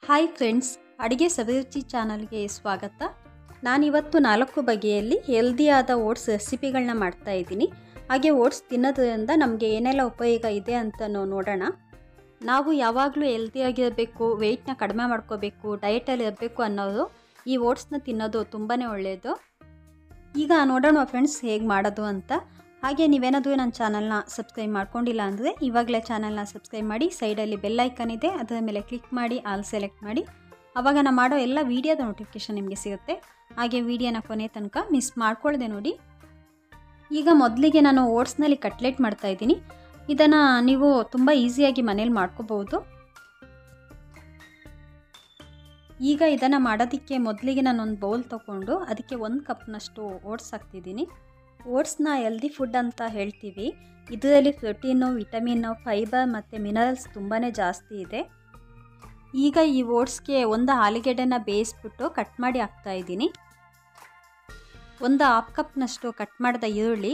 Hi friends, ಅಡುಗೆ ಸವಿರುಚಿ ಚಾನಲ್ಗೆ ಸ್ವಾಗತ. ನಾನಿವತ್ತು 4 ಬಗೆಯಲ್ಲಿ ಹೆಲ್ದಿಯಾದ ಓಟ್ಸ್ ರೆಸಿಪಿಗಳನ್ನ ಮಾಡ್ತಾ ಇದ್ದೀನಿ. ಹಾಗೆ ಓಟ್ಸ್ ತಿನ್ನೋದ್ರಿಂದ ನಮಗೆ ಏನೆಲ್ಲ ಉಪಯೋಗ ಇದೆ ಅಂತ ನೋಡೋಣ. ನಾವು ಯಾವಾಗಲೂ ಹೆಲ್ದಿಯಾಗಿರಬೇಕು, ವೆಯ್ಟ್ನ ಕಡಿಮೆ ಮಾಡ್ಕೋಬೇಕು, ಡಯಟಲ್ಲಿ ಇರಬೇಕು ಅನ್ನೋದು ಈ ಓಟ್ಸ್ನ ತಿನ್ನೋದು ತುಂಬಾ ಒಳ್ಳೆಯದು. ಈಗ ನೋಡೋಣ ಫ್ರೆಂಡ್ಸ್ ಹೇಗೆ ಮಾಡೋದು ಅಂತ. ಹಾಗೆ ನೀವೇನಾದರೂ ನನ್ನ ಚಾನಲ್ನ ಸಬ್ಸ್ಕ್ರೈಬ್ ಮಾಡ್ಕೊಂಡಿಲ್ಲ ಅಂದರೆ ಇವಾಗಲೇ ಚಾನಲ್ನ ಸಬ್ಸ್ಕ್ರೈಬ್ ಮಾಡಿ, ಸೈಡಲ್ಲಿ ಬೆಲ್ ಐಕನ್ ಇದೆ ಅದರ ಮೇಲೆ ಕ್ಲಿಕ್ ಮಾಡಿ ಆಲ್ ಸೆಲೆಕ್ಟ್ ಮಾಡಿ. ಆವಾಗ ನಾನು ಮಾಡೋ ಎಲ್ಲ ವೀಡಿಯೋದ ನೋಟಿಫಿಕೇಷನ್ ನಿಮಗೆ ಸಿಗುತ್ತೆ. ಹಾಗೆ ವೀಡಿಯೋನ ಕೊನೆ ತನಕ ಮಿಸ್ ಮಾಡ್ಕೊಳ್ಳದೆ ನೋಡಿ. ಈಗ ಮೊದಲಿಗೆ ನಾನು ಓಟ್ಸ್ನಲ್ಲಿ ಕಟ್ಲೆಟ್ ಮಾಡ್ತಾಯಿದ್ದೀನಿ. ಇದನ್ನು ನೀವು ತುಂಬ ಈಸಿಯಾಗಿ ಮನೇಲಿ ಮಾಡ್ಕೋಬಹುದು. ಈಗ ಇದನ್ನು ಮಾಡೋದಕ್ಕೆ ಮೊದಲಿಗೆ ನಾನೊಂದು ಬೌಲ್ ತೊಗೊಂಡು ಅದಕ್ಕೆ 1 ಕಪ್ನಷ್ಟು ಓಟ್ಸ್ ಹಾಕ್ತಿದ್ದೀನಿ. ಓಟ್ಸ್ನ ಹೆಲ್ದಿ ಫುಡ್ ಅಂತ ಹೇಳ್ತೀವಿ. ಇದರಲ್ಲಿ ಪ್ರೋಟೀನು, ವಿಟಮಿನ್ನು, ಫೈಬರ್ ಮತ್ತು ಮಿನರಲ್ಸ್ ತುಂಬಾ ಜಾಸ್ತಿ ಇದೆ. ಈಗ ಈ ಓಟ್ಸ್ಗೆ ಒಂದು ಆಲೂಗೆಡ್ಡೆನ ಬೇಯಿಸ್ಬಿಟ್ಟು ಕಟ್ ಮಾಡಿ ಹಾಕ್ತಾಯಿದ್ದೀನಿ. ಒಂದು 1/2 ಕಪ್ನಷ್ಟು ಕಟ್ ಮಾಡಿದ ಈರುಳ್ಳಿ,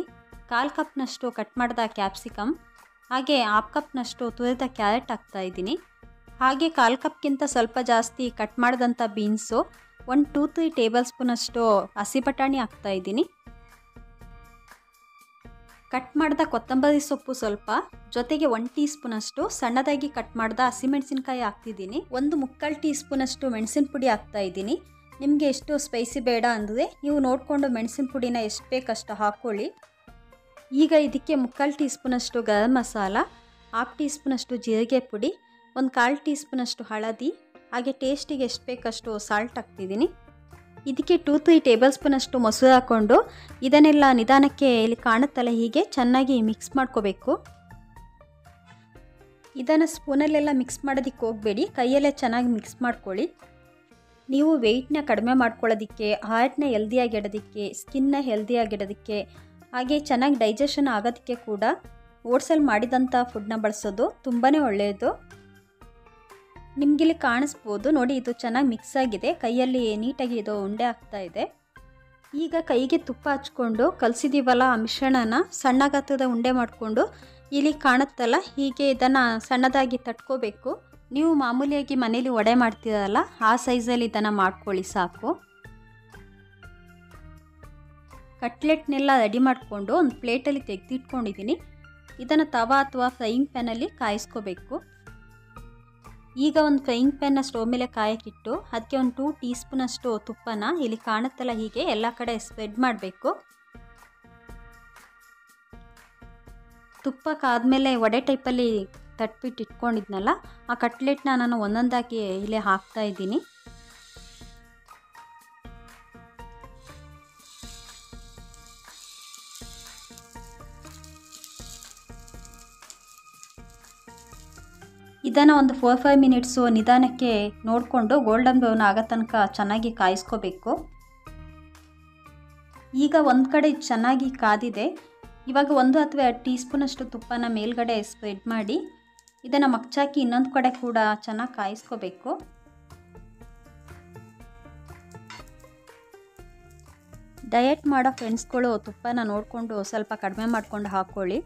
1/4 ಕಪ್ನಷ್ಟು ಕಟ್ ಮಾಡಿದ ಕ್ಯಾಪ್ಸಿಕಮ್, ಹಾಗೆ 1/2 ಕಪ್ನಷ್ಟು ತುರಿದ ಕ್ಯಾರೆಟ್ ಹಾಕ್ತಾಯಿದ್ದೀನಿ. ಹಾಗೆ 1/4 ಕಪ್ಗಿಂತ ಸ್ವಲ್ಪ ಜಾಸ್ತಿ ಕಟ್ ಮಾಡಿದಂಥ ಬೀನ್ಸು, 1-2-3 ಟೇಬಲ್ ಸ್ಪೂನಷ್ಟು ಹಸಿ ಬಟಾಣಿ ಹಾಕ್ತಾಯಿದ್ದೀನಿ. ಕಟ್ ಮಾಡಿದ ಕೊತ್ತಂಬರಿ ಸೊಪ್ಪು ಸ್ವಲ್ಪ, ಜೊತೆಗೆ 1 ಟೀ ಸ್ಪೂನಷ್ಟು ಸಣ್ಣದಾಗಿ ಕಟ್ ಮಾಡಿದ ಹಸಿಮೆಣಸಿನ್ಕಾಯಿ ಹಾಕ್ತಿದ್ದೀನಿ. 1/4 ಟೀ ಸ್ಪೂನಷ್ಟು ಮೆಣಸಿನ ಪುಡಿ ಹಾಕ್ತಾಯಿದ್ದೀನಿ. ನಿಮಗೆ ಎಷ್ಟು ಸ್ಪೈಸಿ ಬೇಡ ಅಂದರೆ ನೀವು ನೋಡಿಕೊಂಡು ಮೆಣಸಿನ ಪುಡಿನ ಎಷ್ಟು ಬೇಕಷ್ಟು ಹಾಕ್ಕೊಳ್ಳಿ. ಈಗ ಇದಕ್ಕೆ 1/4 ಟೀ ಸ್ಪೂನಷ್ಟು ಗರಂ ಮಸಾಲ, 1/2 ಟೀ ಸ್ಪೂನಷ್ಟು ಜೀರಿಗೆ ಪುಡಿ, 1/4 ಟೀ ಸ್ಪೂನಷ್ಟು ಹಳದಿ, ಹಾಗೆ ಟೇಸ್ಟಿಗೆ ಎಷ್ಟು ಬೇಕಷ್ಟು ಸಾಲ್ಟ್ ಹಾಕ್ತಿದ್ದೀನಿ. ಇದಕ್ಕೆ 2-3 ಟೇಬಲ್ ಸ್ಪೂನಷ್ಟು ಮೊಸರು ಹಾಕ್ಕೊಂಡು ಇದನ್ನೆಲ್ಲ ನಿಧಾನಕ್ಕೆ ಇಲ್ಲಿ ಕಾಣುತ್ತಲ್ಲ ಹೀಗೆ ಚೆನ್ನಾಗಿ ಮಿಕ್ಸ್ ಮಾಡ್ಕೋಬೇಕು. ಇದನ್ನು ಸ್ಪೂನಲ್ಲೆಲ್ಲ ಮಿಕ್ಸ್ ಮಾಡೋದಕ್ಕೆ ಹೋಗಬೇಡಿ, ಕೈಯಲ್ಲೇ ಚೆನ್ನಾಗಿ ಮಿಕ್ಸ್ ಮಾಡ್ಕೊಳ್ಳಿ. ನೀವು ವೆಯ್ಟ್ನ ಕಡಿಮೆ ಮಾಡ್ಕೊಳ್ಳೋದಕ್ಕೆ, ಹಾರ್ಟ್ನ ಹೆಲ್ದಿಯಾಗಿಡೋದಕ್ಕೆ, ಸ್ಕಿನ್ನ ಹೆಲ್ದಿಯಾಗಿಡೋದಕ್ಕೆ, ಹಾಗೆ ಚೆನ್ನಾಗಿ ಡೈಜೆಷನ್ ಆಗೋದಕ್ಕೆ ಕೂಡ ಓಟ್ಸಲ್ಲಿ ಮಾಡಿದಂಥ ಫುಡ್ನ ಬಳಸೋದು ತುಂಬಾ ಒಳ್ಳೆಯದು. ನಿಮಗಿಲ್ಲಿ ಕಾಣಿಸ್ಬೋದು ನೋಡಿ, ಇದು ಚೆನ್ನಾಗಿ ಮಿಕ್ಸ್ ಆಗಿದೆ, ಕೈಯಲ್ಲಿ ನೀಟಾಗಿ ಇದು ಉಂಡೆ ಆಗ್ತಾ ಇದೆ. ಈಗ ಕೈಗೆ ತುಪ್ಪ ಹಚ್ಕೊಂಡು ಕಲಸಿದ್ದೀವಲ್ಲ ಆ ಮಿಶ್ರಣನ ಸಣ್ಣ ಗಾತ್ರದ ಉಂಡೆ ಮಾಡಿಕೊಂಡು ಇಲ್ಲಿ ಕಾಣುತ್ತಲ್ಲ ಹೀಗೆ ಇದನ್ನು ಸಣ್ಣದಾಗಿ ತಟ್ಕೋಬೇಕು. ನೀವು ಮಾಮೂಲಿಯಾಗಿ ಮನೇಲಿ ವಡೆ ಮಾಡ್ತೀರಲ್ಲ ಆ ಸೈಜಲ್ಲಿ ಇದನ್ನು ಮಾಡ್ಕೊಳ್ಳಿ ಸಾಕು. ಕಟ್ಲೆಟ್ನೆಲ್ಲ ರೆಡಿ ಮಾಡಿಕೊಂಡು ಒಂದು ಪ್ಲೇಟಲ್ಲಿ ತೆಗೆದಿಟ್ಕೊಂಡಿದ್ದೀನಿ. ಇದನ್ನು ತವಾ ಅಥವಾ ಫ್ರೈಯಿಂಗ್ ಪ್ಯಾನಲ್ಲಿ ಕಾಯಿಸ್ಕೋಬೇಕು. ಈಗ ಒಂದು ಫ್ರೈಯಿಂಗ್ ಪ್ಯಾನ್ನ ಸ್ಟವ್ ಮೇಲೆ ಕಾಯಕ್ಕಿಟ್ಟು ಅದಕ್ಕೆ 2 ಟೀ ಸ್ಪೂನಷ್ಟು ತುಪ್ಪನ ಇಲ್ಲಿ ಕಾಣುತ್ತಲ್ಲ ಹೀಗೆ ಎಲ್ಲ ಕಡೆ ಸ್ಪ್ರೆಡ್ ಮಾಡಬೇಕು. ತುಪ್ಪ ಕಾದ್ಮೇಲೆ ವಡೆ ಟೈಪಲ್ಲಿ ತಟ್ಬಿಟ್ಟು ಇಟ್ಕೊಂಡಿದ್ನಲ್ಲ ಆ ಕಟ್ಲೆಟ್ನ ನಾನು ಒಂದೊಂದಾಗಿ ಇಲ್ಲಿ ಹಾಕ್ತಾ ಇದ್ದೀನಿ. ಇದನ್ನು ಒಂದು 4-5 ಮಿನಿಟ್ಸು ನಿಧಾನಕ್ಕೆ ನೋಡಿಕೊಂಡು ಗೋಲ್ಡನ್ ಬ್ರೌನ್ ಆಗೋ ತನಕ ಚೆನ್ನಾಗಿ ಕಾಯಿಸ್ಕೋಬೇಕು. ಈಗ ಒಂದು ಕಡೆ ಚೆನ್ನಾಗಿ ಕಾದಿದೆ. ಇವಾಗ 1 ಅಥವಾ 2 ಟೀ ಸ್ಪೂನಷ್ಟು ತುಪ್ಪನ ಮೇಲ್ಗಡೆ ಸ್ಪ್ರೆಡ್ ಮಾಡಿ ಇದನ್ನು ಮಗ್ಚಾಕಿ ಇನ್ನೊಂದು ಕಡೆ ಕೂಡ ಚೆನ್ನಾಗಿ ಕಾಯಿಸ್ಕೋಬೇಕು. ಡಯಟ್ ಮಾಡೋ ಫ್ರೆಂಡ್ಸ್ಗಳು ತುಪ್ಪನ ನೋಡಿಕೊಂಡು ಸ್ವಲ್ಪ ಕಡಿಮೆ ಮಾಡ್ಕೊಂಡು ಹಾಕ್ಕೊಳ್ಳಿ.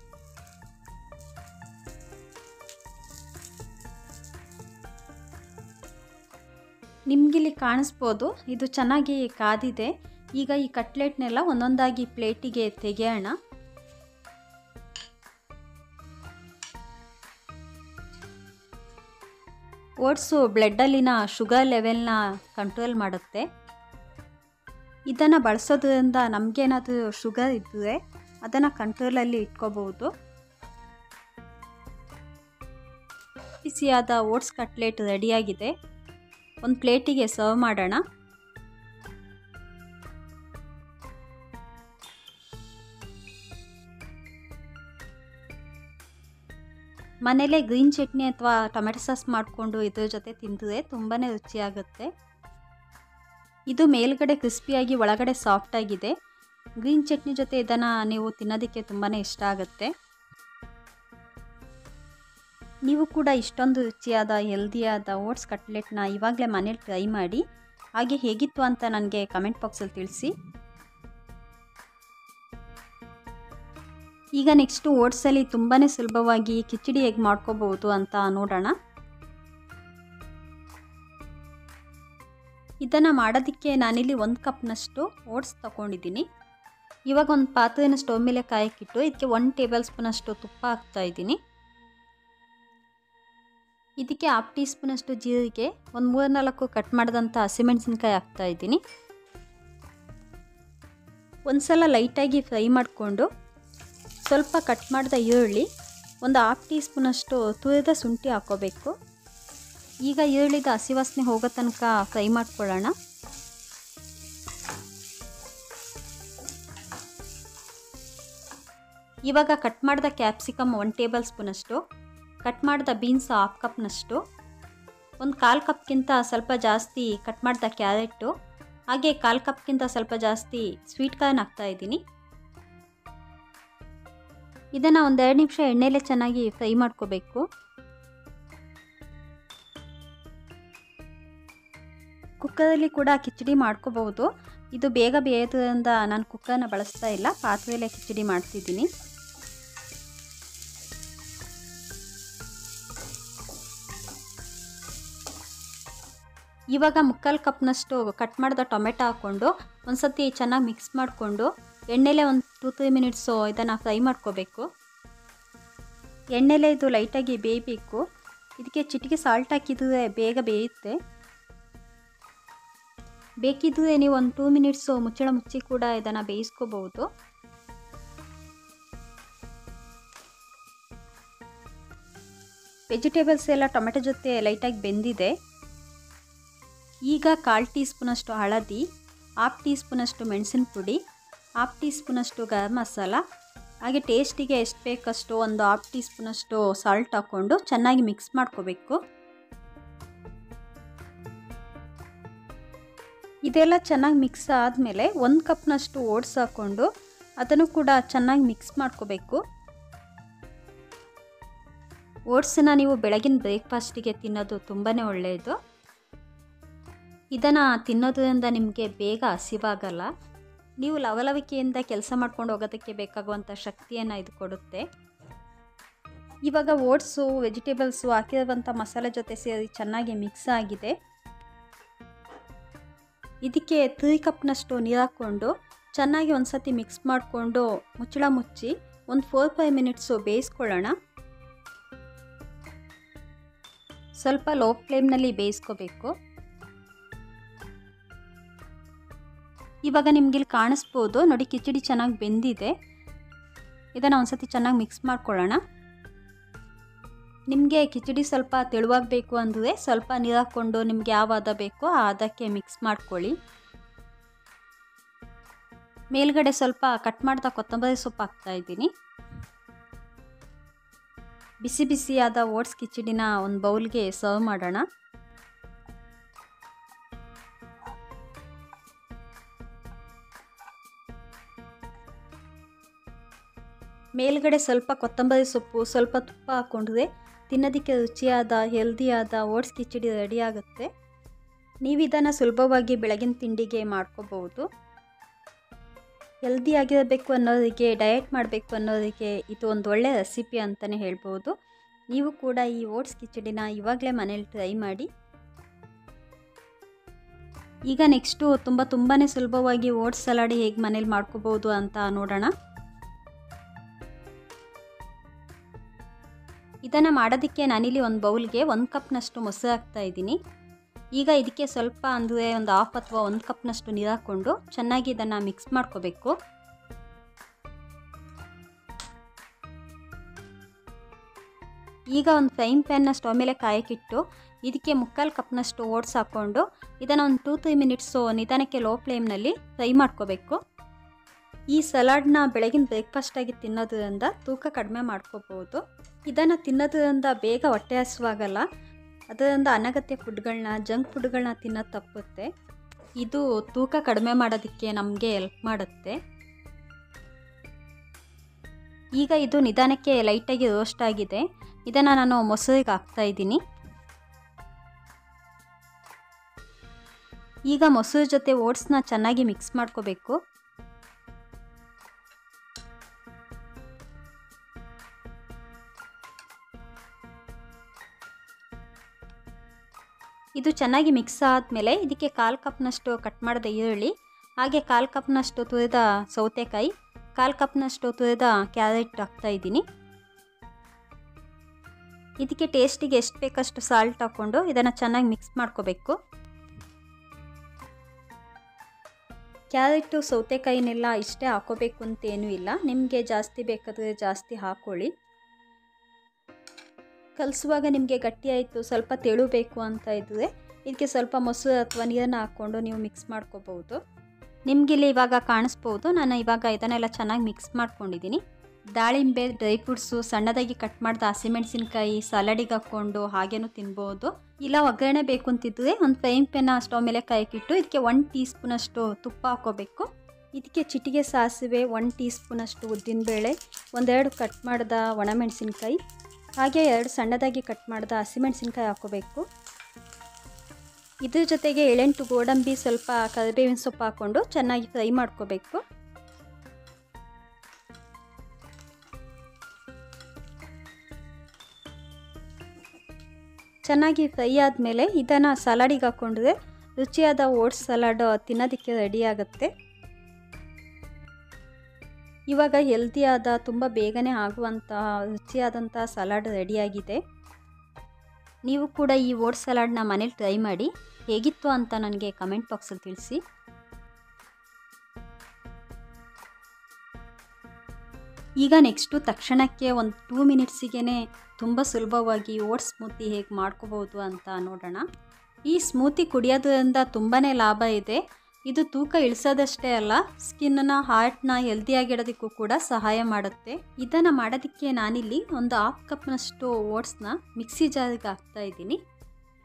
ನಿಮಗಿಲ್ಲಿ ಕಾಣಿಸ್ಬೋದು ಇದು ಚೆನ್ನಾಗಿ ಕಾದಿದೆ. ಈಗ ಈ ಕಟ್ಲೆಟ್ನೆಲ್ಲ ಒಂದೊಂದಾಗಿ ಪ್ಲೇಟಿಗೆ ತೆಗೆಯೋಣ. ಓಟ್ಸು ಬ್ಲಡ್ಡಲ್ಲಿನ ಶುಗರ್ ಲೆವೆಲ್ನ ಕಂಟ್ರೋಲ್ ಮಾಡುತ್ತೆ. ಇದನ್ನು ಬಳಸೋದ್ರಿಂದ ನಮಗೇನಾದರೂ ಶುಗರ್ ಇದ್ದರೆ ಅದನ್ನು ಕಂಟ್ರೋಲಲ್ಲಿ ಇಟ್ಕೋಬಹುದು. ಬಿಸಿಯಾದ ಓಟ್ಸ್ ಕಟ್ಲೆಟ್ ರೆಡಿಯಾಗಿದೆ. ಒಂದು ಪ್ಲೇಟಿಗೆ ಸರ್ವ್ ಮಾಡೋಣ. ಮನೇಲೇ ಗ್ರೀನ್ ಚಟ್ನಿ ಅಥವಾ ಟೊಮೆಟೊ ಸಾಸ್ ಮಾಡಿಕೊಂಡು ಇದ್ರ ಜೊತೆ ತಿಂದರೆ ತುಂಬಾ ರುಚಿಯಾಗುತ್ತೆ. ಇದು ಮೇಲ್ಗಡೆ ಕ್ರಿಸ್ಪಿಯಾಗಿ ಒಳಗಡೆ ಸಾಫ್ಟಾಗಿದೆ. ಗ್ರೀನ್ ಚಟ್ನಿ ಜೊತೆ ಇದನ್ನು ನೀವು ತಿನ್ನೋದಕ್ಕೆ ತುಂಬಾ ಇಷ್ಟ ಆಗುತ್ತೆ. ನೀವು ಕೂಡ ಇಷ್ಟೊಂದು ರುಚಿಯಾದ ಹೆಲ್ದಿಯಾದ ಓಟ್ಸ್ ಕಟ್ಲೆಟ್ನ ಇವಾಗಲೇ ಮನೇಲಿ ಟ್ರೈ ಮಾಡಿ. ಹಾಗೆ ಹೇಗಿತ್ತು ಅಂತ ನನಗೆ ಕಮೆಂಟ್ ಬಾಕ್ಸಲ್ಲಿ ತಿಳಿಸಿ. ಈಗ ನೆಕ್ಸ್ಟು ಓಟ್ಸಲ್ಲಿ ತುಂಬಾ ಸುಲಭವಾಗಿ ಕಿಚಡಿ ಹೇಗೆ ಮಾಡ್ಕೋಬಹುದು ಅಂತ ನೋಡೋಣ. ಇದನ್ನು ಮಾಡೋದಕ್ಕೆ ನಾನಿಲ್ಲಿ 1 ಕಪ್ನಷ್ಟು ಓಟ್ಸ್ ತಗೊಂಡಿದ್ದೀನಿ. ಇವಾಗ ಒಂದು ಪಾತ್ರೆನ ಸ್ಟವ್ ಮೇಲೆ ಕಾಯಕ್ಕಿಟ್ಟು ಇದಕ್ಕೆ 1 ಟೇಬಲ್ ಸ್ಪೂನಷ್ಟು ತುಪ್ಪ ಹಾಕ್ತಾಯಿದ್ದೀನಿ. ಇದಕ್ಕೆ 1/2 ಟೀ ಸ್ಪೂನಷ್ಟು ಜೀರಿಗೆ, ಒಂದು 3-4 ಕಟ್ ಮಾಡಿದಂಥ ಹಸಿಮೆಣಸಿನ್ಕಾಯಿ ಹಾಕ್ತಾಯಿದ್ದೀನಿ. ಒಂದು ಸಲ ಲೈಟಾಗಿ ಫ್ರೈ ಮಾಡಿಕೊಂಡು ಸ್ವಲ್ಪ ಕಟ್ ಮಾಡಿದ ಈರುಳ್ಳಿ, ಒಂದು 1/2 ಟೀ ಸ್ಪೂನಷ್ಟು ತುರಿದ ಶುಂಠಿ ಹಾಕ್ಕೋಬೇಕು. ಈಗ ಈರುಳ್ಳಿದ ಹಸಿ ವಾಸನೆ ಹೋಗೋ ತನಕ ಫ್ರೈ ಮಾಡ್ಕೊಳ್ಳೋಣ. ಇವಾಗ ಕಟ್ ಮಾಡಿದ ಕ್ಯಾಪ್ಸಿಕಮ್ 1 ಟೇಬಲ್ ಸ್ಪೂನಷ್ಟು, ಕಟ್ ಮಾಡಿದ ಬೀನ್ಸ್ 1/2 ಕಪ್ನಷ್ಟು, ಒಂದು 1/4 ಕಪ್ಗಿಂತ ಸ್ವಲ್ಪ ಜಾಸ್ತಿ ಕಟ್ ಮಾಡಿದ ಕ್ಯಾರೆಟು, ಹಾಗೆ 1/4 ಕಪ್ಗಿಂತ ಸ್ವಲ್ಪ ಜಾಸ್ತಿ ಸ್ವೀಟ್ ಕಾರ್ನ್ ಹಾಕ್ತಾಯಿದ್ದೀನಿ. ಇದನ್ನು ಒಂದು 2 ನಿಮಿಷ ಎಣ್ಣೆಲೆ ಚೆನ್ನಾಗಿ ಫ್ರೈ ಮಾಡ್ಕೋಬೇಕು. ಕುಕ್ಕರಲ್ಲಿ ಕೂಡ ಕಿಚಡಿ ಮಾಡ್ಕೋಬಹುದು. ಇದು ಬೇಗ ಬೇಯೋದ್ರಿಂದ ನಾನು ಕುಕ್ಕರ್ನ ಬಳಸ್ತಾ ಇಲ್ಲ, ಪಾತ್ರೆಯಲ್ಲೇ ಕಿಚಡಿ ಮಾಡ್ತಿದ್ದೀನಿ. ಇವಾಗ 1/4 ಕಪ್ನಷ್ಟು ಕಟ್ ಮಾಡಿದ ಟೊಮೆಟೊ ಹಾಕ್ಕೊಂಡು ಒಂದು ಸತಿ ಚೆನ್ನಾಗಿ ಮಿಕ್ಸ್ ಮಾಡಿಕೊಂಡು ಎಣ್ಣೆಲೆ ಒಂದು 2-3 ಮಿನಿಟ್ಸು ಇದನ್ನು ಫ್ರೈ ಮಾಡ್ಕೋಬೇಕು. ಎಣ್ಣೆಲೆ ಇದು ಲೈಟಾಗಿ ಬೇಯಬೇಕು. ಇದಕ್ಕೆ ಚಿಟಿಕೆ ಸಾಲ್ಟ್ ಹಾಕಿದ್ರೆ ಬೇಗ ಬೇಯುತ್ತೆ. ಬೇಕಿದ್ರೆ ನೀವು ಒಂದು 2 ಮಿನಿಟ್ಸು ಮುಚ್ಚಳ ಮುಚ್ಚಿ ಕೂಡ ಇದನ್ನು ಬೇಯಿಸ್ಕೋಬಹುದು. ವೆಜಿಟೇಬಲ್ಸ್ ಎಲ್ಲ ಟೊಮೆಟೊ ಜೊತೆ ಲೈಟಾಗಿ ಬೆಂದಿದೆ. ಈಗ 1/4 ಟೀ ಸ್ಪೂನಷ್ಟು ಹಳದಿ, 1/2 ಟೀ ಸ್ಪೂನಷ್ಟು ಮೆಣಸಿನ ಪುಡಿ, 1/2 ಟೀ ಸ್ಪೂನಷ್ಟು ಗರಂ ಮಸಾಲ, ಹಾಗೆ ಟೇಸ್ಟಿಗೆ ಎಷ್ಟು ಬೇಕಷ್ಟು ಒಂದು 1/2 ಟೀ ಸ್ಪೂನಷ್ಟು ಸಾಲ್ಟ್ ಹಾಕ್ಕೊಂಡು ಚೆನ್ನಾಗಿ ಮಿಕ್ಸ್ ಮಾಡ್ಕೋಬೇಕು. ಇದೆಲ್ಲ ಚೆನ್ನಾಗಿ ಮಿಕ್ಸ್ ಆದಮೇಲೆ 1 ಕಪ್ನಷ್ಟು ಓಟ್ಸ್ ಹಾಕ್ಕೊಂಡು ಅದನ್ನು ಕೂಡ ಚೆನ್ನಾಗಿ ಮಿಕ್ಸ್ ಮಾಡ್ಕೋಬೇಕು. ಓಟ್ಸನ್ನ ನೀವು ಬೆಳಗಿನ ಬ್ರೇಕ್ಫಾಸ್ಟಿಗೆ ತಿನ್ನೋದು ತುಂಬಾ ಒಳ್ಳೆಯದು. ಇದನ್ನು ತಿನ್ನೋದ್ರಿಂದ ನಿಮಗೆ ಬೇಗ ಹಸಿವಾಗಲ್ಲ. ನೀವು ಲವಲವಿಕೆಯಿಂದ ಕೆಲಸ ಮಾಡ್ಕೊಂಡು ಹೋಗೋದಕ್ಕೆ ಬೇಕಾಗುವಂಥ ಶಕ್ತಿಯನ್ನು ಇದು ಕೊಡುತ್ತೆ. ಇವಾಗ ಓಟ್ಸು ವೆಜಿಟೇಬಲ್ಸು ಹಾಕಿರುವಂಥ ಮಸಾಲೆ ಜೊತೆ ಸೇರಿ ಚೆನ್ನಾಗಿ ಮಿಕ್ಸ್ ಆಗಿದೆ. ಇದಕ್ಕೆ 3 ಕಪ್ನಷ್ಟು ನೀರು ಹಾಕ್ಕೊಂಡು ಚೆನ್ನಾಗಿ ಒಂದು ಸತಿ ಮಿಕ್ಸ್ ಮಾಡಿಕೊಂಡು ಮುಚ್ಚಳ ಮುಚ್ಚಿ ಒಂದು 4-5 ಮಿನಿಟ್ಸು ಬೇಯಿಸ್ಕೊಳ್ಳೋಣ. ಸ್ವಲ್ಪ ಲೋ ಫ್ಲೇಮ್ನಲ್ಲಿ ಬೇಯಿಸ್ಕೋಬೇಕು. ಇವಾಗ ನಿಮಗಿಲ್ಲಿ ಕಾಣಿಸ್ಬೋದು ನೋಡಿ, ಕಿಚಡಿ ಚೆನ್ನಾಗಿ ಬೆಂದಿದೆ. ಇದನ್ನು ಒಂದು ಸತಿ ಚೆನ್ನಾಗಿ ಮಿಕ್ಸ್ ಮಾಡ್ಕೊಳ್ಳೋಣ. ನಿಮಗೆ ಕಿಚಡಿ ಸ್ವಲ್ಪ ತೆಳುವಾಗಬೇಕು ಅಂದರೆ ಸ್ವಲ್ಪ ನೀರು ಹಾಕ್ಕೊಂಡು ನಿಮ್ಗೆ ಯಾವ ಹದ ಬೇಕೋ ಆ ಹದಕ್ಕೆ ಮಿಕ್ಸ್ ಮಾಡ್ಕೊಳ್ಳಿ. ಮೇಲ್ಗಡೆ ಸ್ವಲ್ಪ ಕಟ್ ಮಾಡಿದ ಕೊತ್ತಂಬರಿ ಸೊಪ್ಪು ಹಾಕ್ತಾಯಿದ್ದೀನಿ. ಬಿಸಿ ಬಿಸಿಯಾದ ಓಟ್ಸ್ ಕಿಚಡಿನ ಒಂದು ಬೌಲ್ಗೆ ಸರ್ವ್ ಮಾಡೋಣ. ಮೇಲ್ಗಡೆ ಸ್ವಲ್ಪ ಕೊತ್ತಂಬರಿ ಸೊಪ್ಪು, ಸ್ವಲ್ಪ ತುಪ್ಪ ಹಾಕ್ಕೊಂಡ್ರೆ ತಿನ್ನೋದಕ್ಕೆ ರುಚಿಯಾದ ಹೆಲ್ದಿಯಾದ ಓಟ್ಸ್ ಕಿಚಡಿ ರೆಡಿ ಆಗುತ್ತೆ. ನೀವು ಇದನ್ನು ಸುಲಭವಾಗಿ ಬೆಳಗಿನ ತಿಂಡಿಗೆ ಮಾಡ್ಕೋಬಹುದು. ಹೆಲ್ದಿಯಾಗಿರಬೇಕು ಅನ್ನೋರಿಗೆ, ಡಯಟ್ ಮಾಡಬೇಕು ಅನ್ನೋರಿಗೆ ಇದು ಒಂದು ಒಳ್ಳೆಯ ರೆಸಿಪಿ ಅಂತಲೇ ಹೇಳ್ಬೋದು. ನೀವು ಕೂಡ ಈ ಓಟ್ಸ್ ಕಿಚಡಿನ ಇವಾಗಲೇ ಮನೇಲಿ ಟ್ರೈ ಮಾಡಿ. ಈಗ ನೆಕ್ಸ್ಟು ತುಂಬಾ ಸುಲಭವಾಗಿ ಓಟ್ಸ್ ಸಲಾಡ್ ಹೇಗೆ ಮನೇಲಿ ಮಾಡ್ಕೋಬೋದು ಅಂತ ನೋಡೋಣ. ಇದನ್ನು ಮಾಡೋದಕ್ಕೆ ನಾನಿಲ್ಲಿ ಒಂದು ಬೌಲ್ಗೆ 1 ಕಪ್ನಷ್ಟು ಮೊಸರು ಹಾಕ್ತಾಯಿದ್ದೀನಿ. ಈಗ ಇದಕ್ಕೆ ಸ್ವಲ್ಪ ಅಂದರೆ ಒಂದು 1/2 ಅಥವಾ 1 ಕಪ್ನಷ್ಟು ನೀರು ಹಾಕ್ಕೊಂಡು ಚೆನ್ನಾಗಿ ಇದನ್ನು ಮಿಕ್ಸ್ ಮಾಡ್ಕೋಬೇಕು. ಈಗ ಒಂದು ಫ್ರೈಯಿಂಗ್ ಪ್ಯಾನ್ನ ಸ್ಟವ್ ಮೇಲೆ ಕಾಯಕ್ಕಿಟ್ಟು ಇದಕ್ಕೆ 3/4 ಕಪ್ನಷ್ಟು ಓಟ್ಸ್ ಹಾಕ್ಕೊಂಡು ಇದನ್ನು ಒಂದು 2-3 ಮಿನಿಟ್ಸು ನಿಧಾನಕ್ಕೆ ಲೋ ಫ್ಲೇಮ್ನಲ್ಲಿ ಫ್ರೈ ಮಾಡ್ಕೋಬೇಕು. ಈ ಸಲಾಡ್ನ ಬೆಳಗಿನ ಬ್ರೇಕ್ಫಾಸ್ಟಾಗಿ ತಿನ್ನೋದ್ರಿಂದ ತೂಕ ಕಡಿಮೆ ಮಾಡ್ಕೋಬೋದು. ಇದನ್ನು ತಿನ್ನೋದ್ರಿಂದ ಬೇಗ ಹೊಟ್ಟೆ ಹಸಿವಾಗಲ್ಲ. ಅದರಿಂದ ಅನಗತ್ಯ ಫುಡ್ಗಳನ್ನ, ಜಂಕ್ ಫುಡ್ಗಳನ್ನ ತಿನ್ನೋದು ತಪ್ಪುತ್ತೆ. ಇದು ತೂಕ ಕಡಿಮೆ ಮಾಡೋದಕ್ಕೆ ನಮಗೆ ಹೆಲ್ಪ್ ಮಾಡುತ್ತೆ. ಈಗ ಇದು ನಿಧಾನಕ್ಕೆ ಲೈಟಾಗಿ ರೋಸ್ಟ್ ಆಗಿದೆ. ಇದನ್ನು ನಾನು ಮೊಸರಿಗೆ ಹಾಕ್ತಾಯಿದ್ದೀನಿ. ಈಗ ಮೊಸರು ಜೊತೆ ಓಟ್ಸ್ನ ಚೆನ್ನಾಗಿ ಮಿಕ್ಸ್ ಮಾಡ್ಕೋಬೇಕು. ಇದು ಇದು ಚೆನ್ನಾಗಿ ಮಿಕ್ಸ್ ಆದಮೇಲೆ ಇದಕ್ಕೆ 1/4 ಕಪ್ನಷ್ಟು ಕಟ್ ಮಾಡಿದ ಈರುಳ್ಳಿ, ಹಾಗೆ 1/4 ಕಪ್ನಷ್ಟು ತುರಿದ ಸೌತೆಕಾಯಿ, 1/4 ಕಪ್ನಷ್ಟು ತುರಿದ ಕ್ಯಾರೆಟ್ ಹಾಕ್ತಾಯಿದ್ದೀನಿ. ಇದಕ್ಕೆ ಟೇಸ್ಟಿಗೆ ಎಷ್ಟು ಬೇಕಷ್ಟು ಸಾಲ್ಟ್ ಹಾಕ್ಕೊಂಡು ಇದನ್ನು ಚೆನ್ನಾಗಿ ಮಿಕ್ಸ್ ಮಾಡ್ಕೋಬೇಕು. ಕ್ಯಾರೆಟು ಸೌತೆಕಾಯಿನೆಲ್ಲ ಇಷ್ಟೇ ಹಾಕೋಬೇಕು ಅಂತೇನೂ ಇಲ್ಲ, ನಿಮಗೆ ಜಾಸ್ತಿ ಬೇಕಾದರೆ ಜಾಸ್ತಿ ಹಾಕ್ಕೊಳ್ಳಿ. ಕಲಿಸುವಾಗ ನಿಮಗೆ ಗಟ್ಟಿ ಆಯಿತು, ಸ್ವಲ್ಪ ತೆಳು ಬೇಕು ಅಂತ ಇದ್ದರೆ ಇದಕ್ಕೆ ಸ್ವಲ್ಪ ಮೊಸರು ಅಥವಾ ನೀರನ್ನು ಹಾಕ್ಕೊಂಡು ನೀವು ಮಿಕ್ಸ್ ಮಾಡ್ಕೋಬಹುದು. ನಿಮಗಿಲ್ಲಿ ಇವಾಗ ಕಾಣಿಸ್ಬೋದು, ನಾನು ಇವಾಗ ಇದನ್ನೆಲ್ಲ ಚೆನ್ನಾಗಿ ಮಿಕ್ಸ್ ಮಾಡ್ಕೊಂಡಿದ್ದೀನಿ. ದಾಳಿಂಬೆ, ಡ್ರೈ ಫ್ರೂಟ್ಸು, ಸಣ್ಣದಾಗಿ ಕಟ್ ಮಾಡಿದ ಹಸಿಮೆಣಸಿನ್ಕಾಯಿ ಸಲಾಡಿಗೆ ಹಾಕ್ಕೊಂಡು ಹಾಗೇನೂ ತಿನ್ಬೋದು. ಇಲ್ಲ ಒಗ್ಗರಣೆ ಬೇಕು ಅಂತಿದ್ರೆ ಒಂದು ಫ್ರೈಯಿಂಗ್ ಪ್ಯಾನ್ ಸ್ಟವ್ ಮೇಲೆ ಕಾಯಕ್ಕಿಟ್ಟು ಇದಕ್ಕೆ 1 ಟೀ ಸ್ಪೂನಷ್ಟು ತುಪ್ಪ ಹಾಕೋಬೇಕು. ಇದಕ್ಕೆ ಚಿಟಿಗೆ ಸಾಸಿವೆ, 1 ಟೀ ಸ್ಪೂನಷ್ಟು ಉದ್ದಿನಬೇಳೆ, 1-2 ಕಟ್ ಮಾಡಿದ ಒಣಮೆಣಸಿನ್ಕಾಯಿ, ಹಾಗೆ 2 ಸಣ್ಣದಾಗಿ ಕಟ್ ಮಾಡಿದ ಹಸಿಮೆಣಸಿನ್ಕಾಯಿ ಹಾಕೋಬೇಕು. ಇದ್ರ ಜೊತೆಗೆ 7-8 ಗೋಡಂಬಿ, ಸ್ವಲ್ಪ ಕರಿಬೇವಿನ ಸೊಪ್ಪು ಹಾಕ್ಕೊಂಡು ಚೆನ್ನಾಗಿ ಫ್ರೈ ಮಾಡ್ಕೋಬೇಕು. ಚೆನ್ನಾಗಿ ಫ್ರೈ ಆದಮೇಲೆ ಇದನ್ನು ಸಲಾಡಿಗೆ ಹಾಕ್ಕೊಂಡ್ರೆ ರುಚಿಯಾದ ಓಟ್ಸ್ ಸಲಾಡ್ ತಿನ್ನೋದಕ್ಕೆ ರೆಡಿ ಆಗುತ್ತೆ. ಇವಾಗ ಹೆಲ್ದಿಯಾದ, ತುಂಬ ಬೇಗನೆ ಆಗುವಂಥ ರುಚಿಯಾದಂಥ ಸಲಾಡ್ ರೆಡಿಯಾಗಿದೆ. ನೀವು ಕೂಡ ಈ ಓಟ್ಸ್ ಸಲಾಡ್ನ ಮನೇಲಿ ಟ್ರೈ ಮಾಡಿ, ಹೇಗಿತ್ತು ಅಂತ ನನಗೆ ಕಮೆಂಟ್ ಬಾಕ್ಸಲ್ಲಿ ತಿಳಿಸಿ. ಈಗ ನೆಕ್ಸ್ಟು ತಕ್ಷಣಕ್ಕೆ ಒಂದು 2 ಮಿನಿಟ್ಸಿಗೆ ತುಂಬ ಸುಲಭವಾಗಿ ಓಟ್ಸ್ ಸ್ಮೂತಿ ಹೇಗೆ ಮಾಡ್ಕೋಬೋದು ಅಂತ ನೋಡೋಣ. ಈ ಸ್ಮೂತಿ ಕುಡಿಯೋದ್ರಿಂದ ತುಂಬಾ ಲಾಭ ಇದೆ. ಇದು ತೂಕ ಇಳಿಸೋದಷ್ಟೇ ಅಲ್ಲ, ಸ್ಕಿನ್ನ, ಹಾರ್ಟ್ನ ಹೆಲ್ದಿಯಾಗಿಡೋದಕ್ಕೂ ಕೂಡ ಸಹಾಯ ಮಾಡುತ್ತೆ. ಇದನ್ನು ಮಾಡೋದಕ್ಕೆ ನಾನಿಲ್ಲಿ ಒಂದು 1/2 ಕಪ್ನಷ್ಟು ಓಟ್ಸ್ನ ಮಿಕ್ಸಿ ಜಾರಿಗೆ ಹಾಕ್ತಾಯಿದ್ದೀನಿ.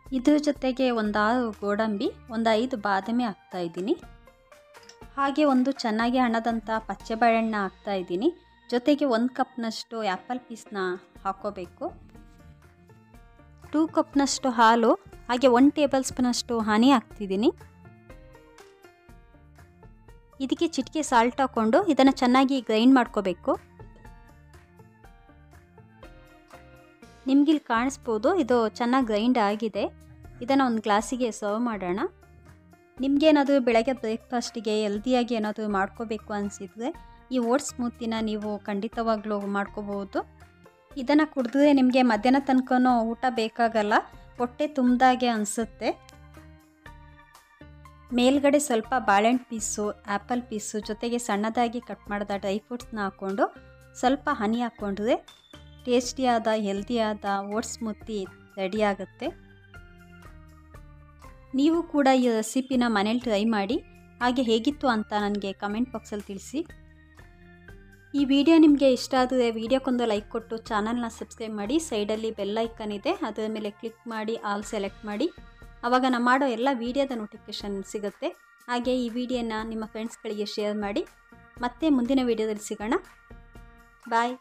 ಇದ್ರ ಜೊತೆಗೆ ಒಂದು 6 ಗೋಡಂಬಿ, ಒಂದು 5 ಬಾದಾಮಿ ಹಾಕ್ತಾಯಿದ್ದೀನಿ. ಹಾಗೆ ಒಂದು ಚೆನ್ನಾಗಿ ಹಣ್ಣದಂಥ ಪಚ್ಚೆ ಬಾಳೆಹಣ್ಣು ಹಾಕ್ತಾಯಿದ್ದೀನಿ. ಜೊತೆಗೆ 1 ಕಪ್ನಷ್ಟು ಆ್ಯಪಲ್ ಪೀಸ್ನ ಹಾಕೋಬೇಕು. 2 ಕಪ್ನಷ್ಟು ಹಾಲು, ಹಾಗೆ 1 ಟೇಬಲ್ ಸ್ಪೂನಷ್ಟು ಹನಿ ಹಾಕ್ತಿದ್ದೀನಿ. ಇದಕ್ಕೆ ಚಿಟಿಕೆ ಸಾಲ್ಟ್ ಹಾಕ್ಕೊಂಡು ಇದನ್ನು ಚೆನ್ನಾಗಿ ಗ್ರೈಂಡ್ ಮಾಡ್ಕೋಬೇಕು. ನಿಮಗಿಲ್ಲಿ ಕಾಣಿಸ್ಬೋದು, ಇದು ಚೆನ್ನಾಗಿ ಗ್ರೈಂಡ್ ಆಗಿದೆ. ಇದನ್ನು ಒಂದು ಗ್ಲಾಸಿಗೆ ಸರ್ವ್ ಮಾಡೋಣ. ನಿಮಗೇನಾದರೂ ಬೆಳಗ್ಗೆ ಬ್ರೇಕ್ಫಾಸ್ಟಿಗೆ ಹೆಲ್ದಿಯಾಗಿ ಏನಾದರೂ ಮಾಡ್ಕೋಬೇಕು ಅನಿಸಿದರೆ ಈ ಓಟ್ಸ್ ಸ್ಮೂತಿನ ನೀವು ಖಂಡಿತವಾಗ್ಲೂ ಮಾಡ್ಕೋಬೋದು. ಇದನ್ನು ಕುಡಿದ್ರೆ ನಿಮಗೆ ಮಧ್ಯಾಹ್ನ ತನಕನೂ ಊಟ ಬೇಕಾಗಲ್ಲ, ಹೊಟ್ಟೆ ತುಂಬಿದಾಗೆ ಅನಿಸುತ್ತೆ. ಮೇಲ್ಗಡೆ ಸ್ವಲ್ಪ ಬಾಳೆಹಣ್ಣು ಪೀಸು, ಆ್ಯಪಲ್ ಪೀಸು, ಜೊತೆಗೆ ಸಣ್ಣದಾಗಿ ಕಟ್ ಮಾಡಿದ ಡ್ರೈ ಫ್ರೂಟ್ಸ್ನ ಹಾಕ್ಕೊಂಡು ಸ್ವಲ್ಪ ಹನಿ ಹಾಕ್ಕೊಂಡ್ರೆ ಟೇಸ್ಟಿಯಾದ, ಹೆಲ್ದಿಯಾದ ಓಟ್ಸ್ ಸ್ಮೂತಿ ರೆಡಿಯಾಗುತ್ತೆ. ನೀವು ಕೂಡ ಈ ರೆಸಿಪಿನ ಮನೇಲಿ ಟ್ರೈ ಮಾಡಿ, ಹಾಗೆ ಹೇಗಿತ್ತು ಅಂತ ನನಗೆ ಕಮೆಂಟ್ ಬಾಕ್ಸಲ್ಲಿ ತಿಳಿಸಿ. ಈ ವಿಡಿಯೋ ನಿಮಗೆ ಇಷ್ಟ ಆದರೆ ವಿಡಿಯೋಕ್ಕೊಂದು ಲೈಕ್ ಕೊಟ್ಟು ಚಾನಲ್ನ ಸಬ್ಸ್ಕ್ರೈಬ್ ಮಾಡಿ. ಸೈಡಲ್ಲಿ ಬೆಲ್ ಐಕನ್ ಇದೆ, ಅದರ ಮೇಲೆ ಕ್ಲಿಕ್ ಮಾಡಿ ಆಲ್ ಸೆಲೆಕ್ಟ್ ಮಾಡಿ. ಆವಾಗ ನಾನು ಮಾಡೋ ಎಲ್ಲ ವಿಡಿಯೋದ ನೋಟಿಫಿಕೇಷನ್ ಸಿಗುತ್ತೆ. ಹಾಗೆ ಈ ವಿಡಿಯೋನ ನಿಮ್ಮ ಫ್ರೆಂಡ್ಸ್ಗಳಿಗೆ ಶೇರ್ ಮಾಡಿ. ಮತ್ತೆ ಮುಂದಿನ ವಿಡಿಯೋದಲ್ಲಿ ಸಿಗೋಣ. ಬಾಯ್.